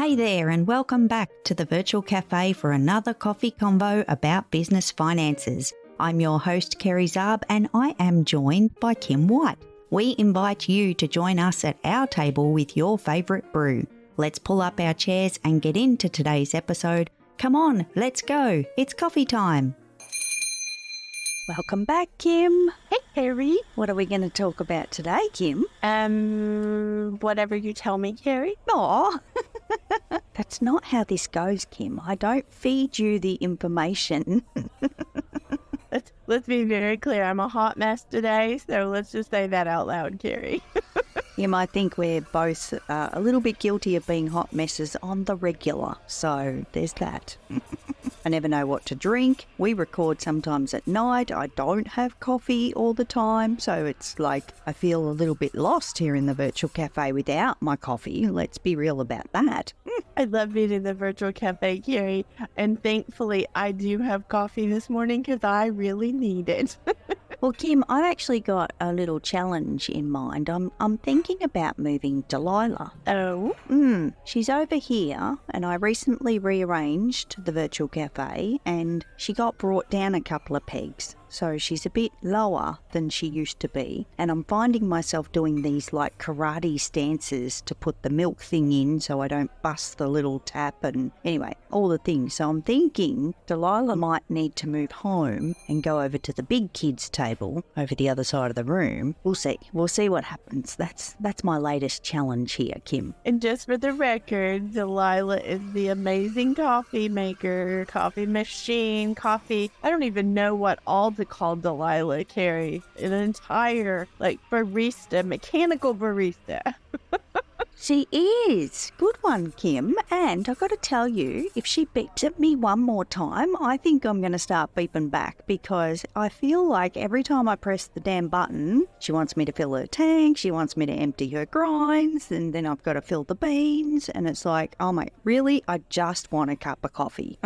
Hey there, and welcome back to the Virtual Cafe for another coffee convo about business finances. I'm your host, Kerry Zarb, and I am joined by Kim White. We invite you to join us at our table with your favourite brew. Let's pull up our chairs and get into today's episode. Come on, let's go. It's coffee time. Welcome back, Kim. Hey, Kerry. What are we going to talk about today, Kim? Whatever you tell me, Kerry. Aw. That's not how this goes, Kim. I don't feed you the information. Let's be very clear. I'm a hot mess today, so let's just say that out loud, Kerry. Kim, I think we're both a little bit guilty of being hot messes on the regular, so there's that. I never know what to drink. We record sometimes at night. I don't have coffee all the time, so it's like I feel a little bit lost here in the virtual cafe without my coffee. Let's be real about that. I love being in the virtual cafe, Kerry, and thankfully I do have coffee this morning because I really need it. Well, Kim, I've actually got a little challenge in mind. I'm thinking about moving Delilah. Oh? She's over here, and I recently rearranged the virtual cafe, and she got brought down a couple of pegs. So she's a bit lower than she used to be, and I'm finding myself doing these like karate stances to put the milk thing in so I don't bust the little tap and anyway, all the things. So I'm thinking Delilah might need to move home and go over to the big kids table over the other side of the room. We'll see what happens. That's my latest challenge here, Kim. And just for the record, Delilah is the amazing coffee maker, coffee machine, coffee. I don't even know what all to call Delilah, Kerry. An entire, barista, mechanical barista. She is. Good one, Kim. And I've got to tell you, if she beeps at me one more time, I think I'm going to start beeping back because I feel like every time I press the damn button, she wants me to fill her tank, she wants me to empty her grinds, and then I've got to fill the beans. And it's like, oh my, really? I just want a cup of coffee.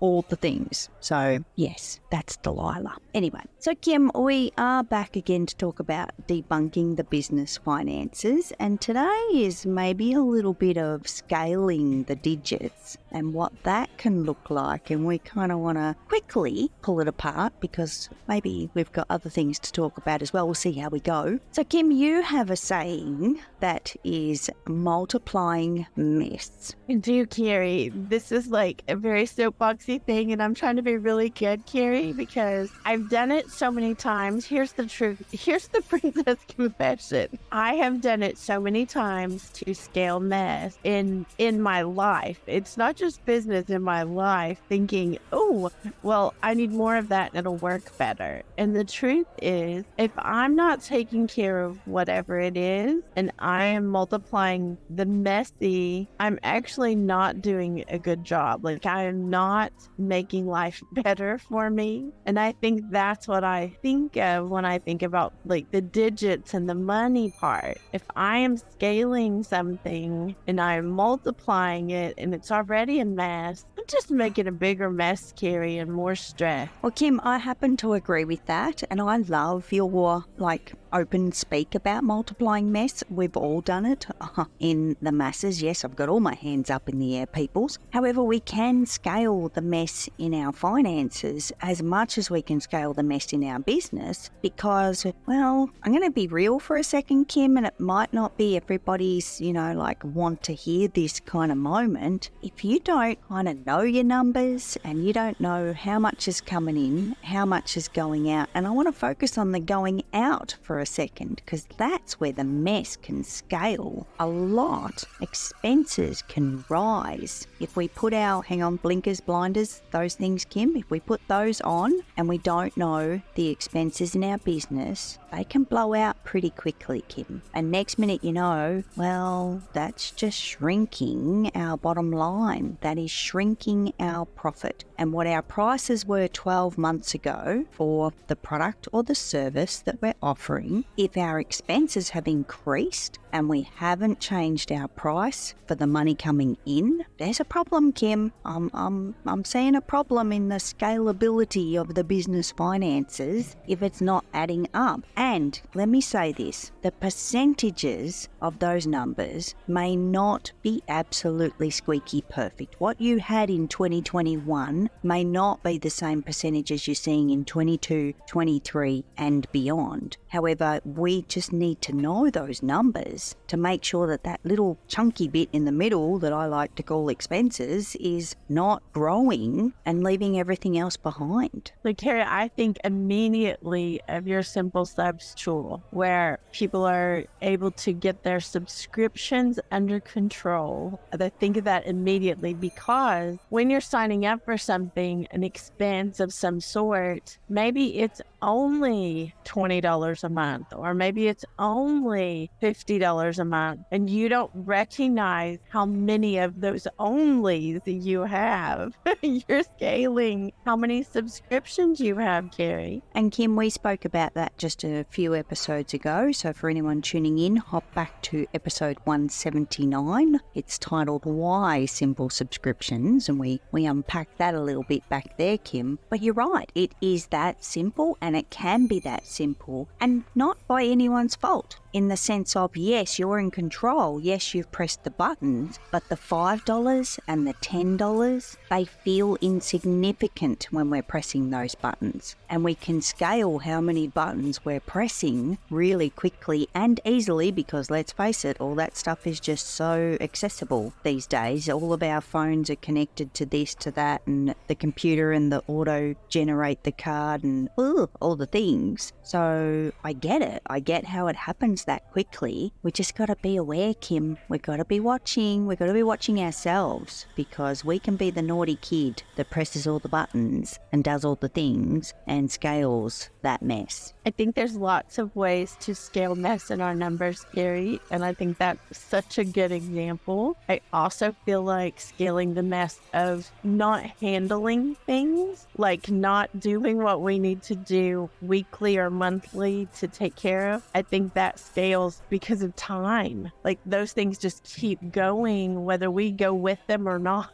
All the things. So, yes, that's Delilah. Anyway, so Kim, we are back again to talk about debunking the business finances, and today is maybe a little bit of scaling the digits and what that can look like, and we kind of want to quickly pull it apart because maybe we've got other things to talk about as well. We'll see how we go. So, Kim, you have a saying that is multiplying mess. I do, Kerry. This is like a very soapboxy thing, and I'm trying to be really good, Kerry, because I've done it so many times. Here's the truth. Here's the princess confession. I have done it so many times to scale mess in my life. It's not just business, in my life, thinking, oh, well, I need more of that and it'll work better. And the truth is, if I'm not taking care of whatever it is and I am multiplying the messy, I'm actually not doing a good job. Like, I am not making life better for me. And I think that's what I think of when I think about like the digits and the money part. If I am scaling something and I'm multiplying it and it's already a mess, I'm just making a bigger mess, Kerry, and more stress. Well, Kim, I happen to agree with that, and I love your open speak about multiplying mess. We've all done it in the masses. Yes, I've got all my hands up in the air, peoples. However, we can scale the mess in our finances as much as we can scale the mess in our business because, well, I'm going to be real for a second, Kim, and it might not be everybody's, want to hear this kind of moment. If you don't kind of know your numbers and you don't know how much is coming in, how much is going out, and I want to focus on the going out for a second because that's where the mess can scale a lot. Expenses can rise. If we put our, blinkers, blinders, those things, Kim, if we put those on and we don't know the expenses in our business, they can blow out pretty quickly, Kim. And next minute you know, well, that's just shrinking our bottom line. That is shrinking our profit. And what our prices were 12 months ago for the product or the service that we're offering, if our expenses have increased and we haven't changed our price for the money coming in, there's a problem, Kim. I'm seeing a problem in the scalability of the business finances if it's not adding up. And let me say say this, the percentages of those numbers may not be absolutely squeaky perfect. What you had in 2021 may not be the same percentages you're seeing in 22, 23 and beyond. However, we just need to know those numbers to make sure that that little chunky bit in the middle that I like to call expenses is not growing and leaving everything else behind. So, Kerry, I think immediately of your Simple Subs tool, where people are able to get their subscriptions under control. I think of that immediately, because when you're signing up for something, an expense of some sort, maybe it's only $20 a month, or maybe it's only $50 a month, and you don't recognize how many of those onlys you have. You're scaling how many subscriptions you have, Kerry. And Kim, we spoke about that just a few episodes ago, so for anyone tuning in, hop back to episode 179. It's titled Why Simple Subscriptions, and we unpack that a little bit back there, Kim. But you're right, it is that simple, and it can be that simple, and not by anyone's fault, in the sense of, yes, you're in control, yes, you've pressed the buttons, but the $5 and the $10, they feel insignificant when we're pressing those buttons. And we can scale how many buttons we're pressing really quickly and easily, because let's face it, all that stuff is just so accessible these days. All of our phones are connected to this, to that, and the computer and the auto generate the card and all the things. So I get it. I get how it happens that quickly. We just got to be aware, Kim. We've got to be watching. We've got to be watching ourselves, because we can be the naughty kid that presses all the buttons and does all the things and scales that mess. I think there's lots of ways to scale mess in our numbers, Kerry, and I think that's such a good example. I also feel like scaling the mess of not handling things, like not doing what we need to do weekly or monthly to take care of. I think that scales because of time. Like, those things just keep going whether we go with them or not.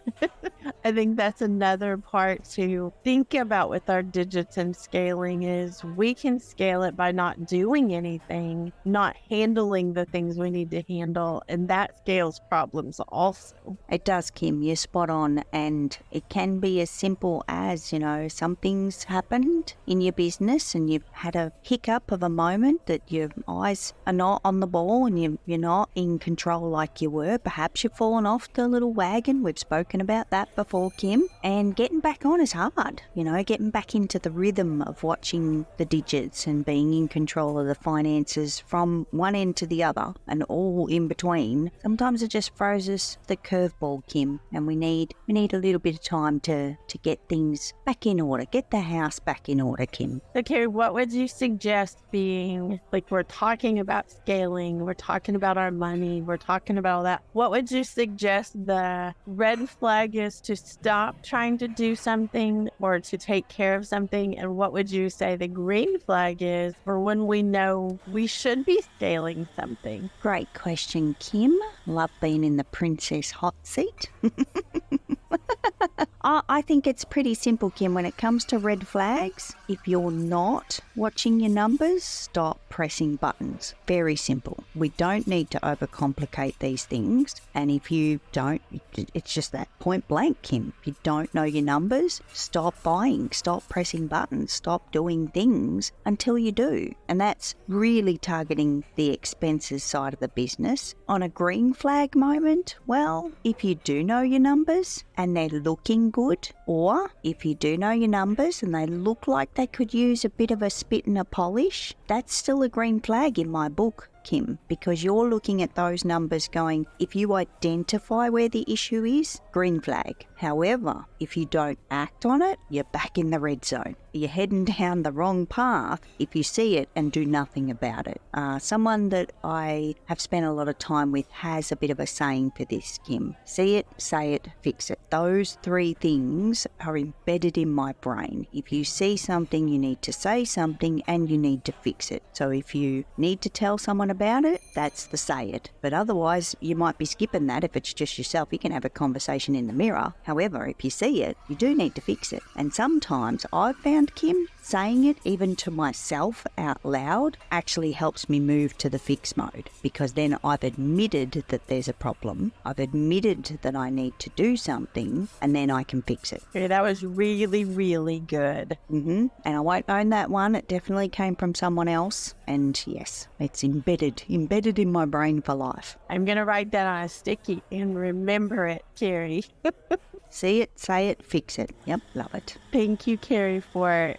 I think that's another part to think about with our digits and scaling, is we can scale it by not doing anything, not handling the things we need to handle, and that scales problems also. It does, Kim. You're spot on, and it can be as simple as, something's happened in your business and you've had a hiccup of a moment that your eyes are not on the ball and you're not in control like you were. Perhaps you've fallen off the little wagon. We've spoken about that before, Kim. And getting back on is hard. Getting back into the rhythm of watching the digits and being in control of the finances from one end to the other and all in between. Sometimes it just throws us the curveball, Kim, and we need a little bit of time to get things back in order, get the house back in order, Kim. So, Kerry, what would you suggest being, like, we're talking about scaling, we're talking about our money, we're talking about all that. What would you suggest the red flag is to stop trying to do something or to take care of something? And what would you say the green flag is for when we know we should be scaling something? Great question, Kim. Love being in the princess hot seat. I think it's pretty simple, Kim. When it comes to red flags, if you're not watching your numbers, stop pressing buttons. Very simple. We don't need to overcomplicate these things. And if you don't, it's just that point blank, Kim. If you don't know your numbers, stop buying, stop pressing buttons, stop doing things until you do. And that's really targeting the expenses side of the business. On a green flag moment, well, if you do know your numbers and they're looking good, or if you do know your numbers and they look like they could use a bit of a spit and a polish, that's still a green flag in my book, Kim, because you're looking at those numbers going, if you identify where the issue is, green flag. However, if you don't act on it, you're back in the red zone. You're heading down the wrong path if you see it and do nothing about it. Someone that I have spent a lot of time with has a bit of a saying for this, Kim. See it, say it, fix it. Those three things are embedded in my brain. If you see something, you need to say something and you need to fix it. So if you need to tell someone about it, that's the say it. But otherwise, you might be skipping that if it's just yourself. You can have a conversation in the mirror. However, if you see it, you do need to fix it. And sometimes I've found, Kim, saying it even to myself out loud actually helps me move to the fix mode, because then I've admitted that there's a problem. I've admitted that I need to do something, and then I can fix it. Okay, that was really, really good. And I won't own that one. It definitely came from someone else. And yes, it's embedded in my brain for life. I'm going to write that on a sticky and remember it, Kerry. See it, say it, fix it. Yep, love it. Thank you, Kerry, for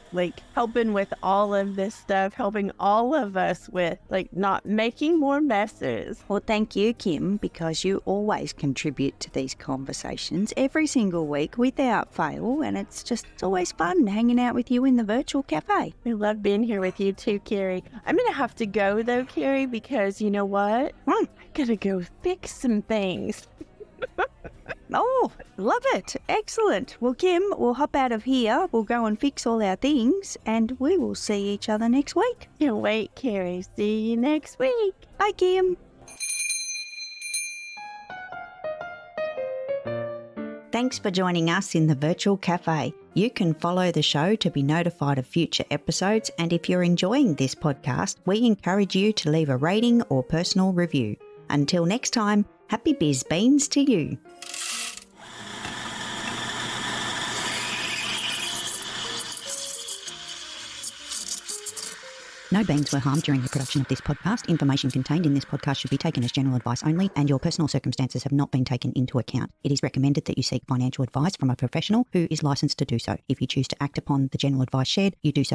helping with all of this stuff, helping all of us with not making more messes. Well, thank you, Kim, because you always contribute to these conversations every single week without fail, and it's always fun hanging out with you in the virtual cafe. We love being here with you too, Kerry. I'm going to have to go though, Kerry, because you know what? I'm going to go fix some things. Oh, love it. Excellent. Well, Kim, we'll hop out of here. We'll go and fix all our things, and we will see each other next week. Can't wait, Kerry. See you next week. Bye, Kim. Thanks for joining us in the Virtual Cafe. You can follow the show to be notified of future episodes, and if you're enjoying this podcast, we encourage you to leave a rating or personal review. Until next time, happy biz beans to you. No beings were harmed during the production of this podcast. Information contained in this podcast should be taken as general advice only, and your personal circumstances have not been taken into account. It is recommended that you seek financial advice from a professional who is licensed to do so. If you choose to act upon the general advice shared, you do so